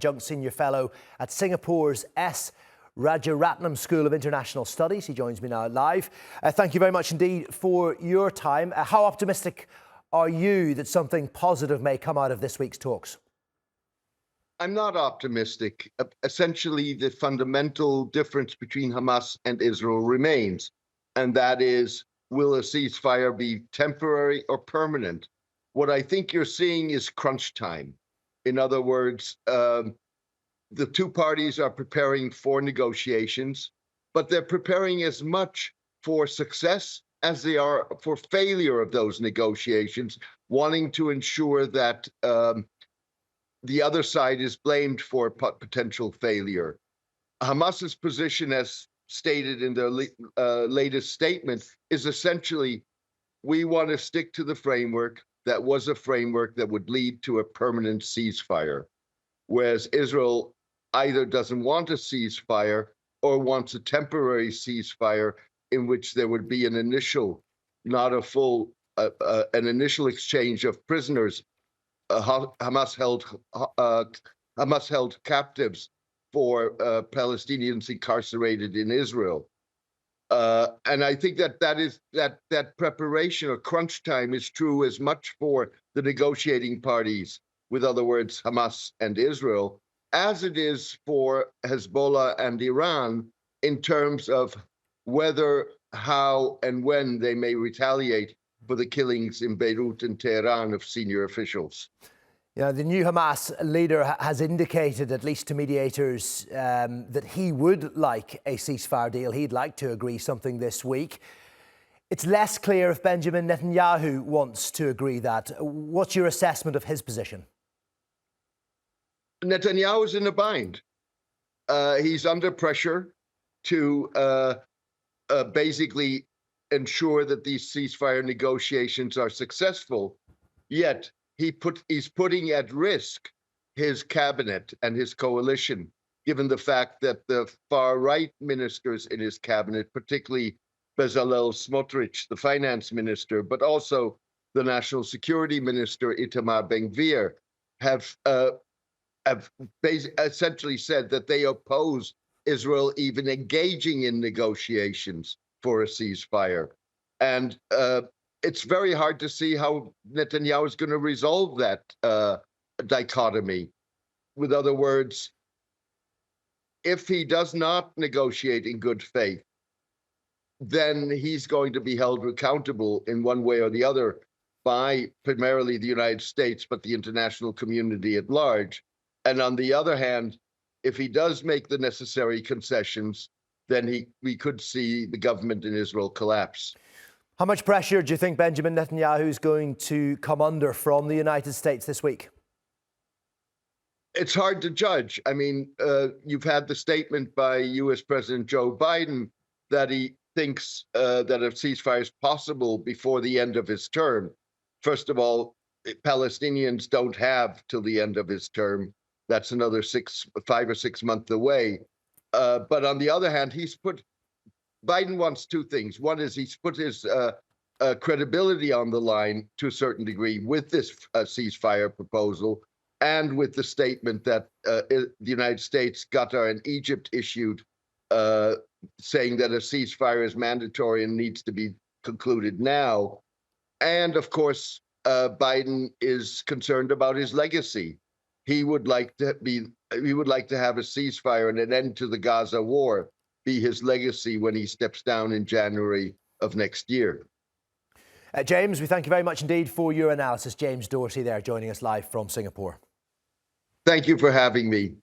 Adjunct Senior Fellow at Singapore's S. Rajaratnam School of International Studies. He joins me now live. Thank you very much indeed for your time. How optimistic are you that something positive may come out of this week's talks? I'm not optimistic. Essentially, the fundamental difference between Hamas and Israel remains, and that is, will a ceasefire be temporary or permanent? What I think you're seeing is crunch time. In other words, the two parties are preparing for negotiations, but they're preparing as much for success as they are for failure of those negotiations, wanting to ensure that the other side is blamed for potential failure. Hamas's position, as stated in their latest statement, is essentially, we want to stick to the framework that was a framework that would lead to a permanent ceasefire, whereas Israel either doesn't want a ceasefire or wants a temporary ceasefire in which there would be an initial, not a full, an initial exchange of prisoners. Hamas held captives for Palestinians incarcerated in Israel. And I think that preparation or crunch time is true as much for the negotiating parties, with other words, Hamas and Israel, as it is for Hezbollah and Iran in terms of whether, how, and when they may retaliate for the killings in Beirut and Tehran of senior officials. Yeah, the new Hamas leader has indicated, at least to mediators, that he would like a ceasefire deal. He'd like to agree something this week. It's less clear if Benjamin Netanyahu wants to agree that. What's your assessment of his position? Netanyahu is in a bind. He's under pressure to basically ensure that these ceasefire negotiations are successful, yet he's putting at risk his cabinet and his coalition, given the fact that the far-right ministers in his cabinet, particularly Bezalel Smotrich, the finance minister, but also the national security minister, Itamar Ben-Gvir, have essentially said that they oppose Israel even engaging in negotiations for a ceasefire. And it's very hard to see how Netanyahu is going to resolve that dichotomy. With other words, if he does not negotiate in good faith, then he's going to be held accountable in one way or the other by primarily the United States, but the international community at large. And on the other hand, if he does make the necessary concessions, then we could see the government in Israel collapse. How much pressure do you think Benjamin Netanyahu is going to come under from the United States this week? It's hard to judge. I mean, you've had the statement by U.S. President Joe Biden that he thinks that a ceasefire is possible before the end of his term. First of all, Palestinians don't have till the end of his term. That's another 5 or 6 months away. But on the other hand, Biden wants two things. One is he's put his credibility on the line to a certain degree with this ceasefire proposal and with the statement that the United States, Qatar, and Egypt issued saying that a ceasefire is mandatory and needs to be concluded now. And of course, Biden is concerned about his legacy. He would like to have a ceasefire and an end to the Gaza war be his legacy when he steps down in January of next year. James, we thank you very much indeed for your analysis. James Dorsey there joining us live from Singapore. Thank you for having me.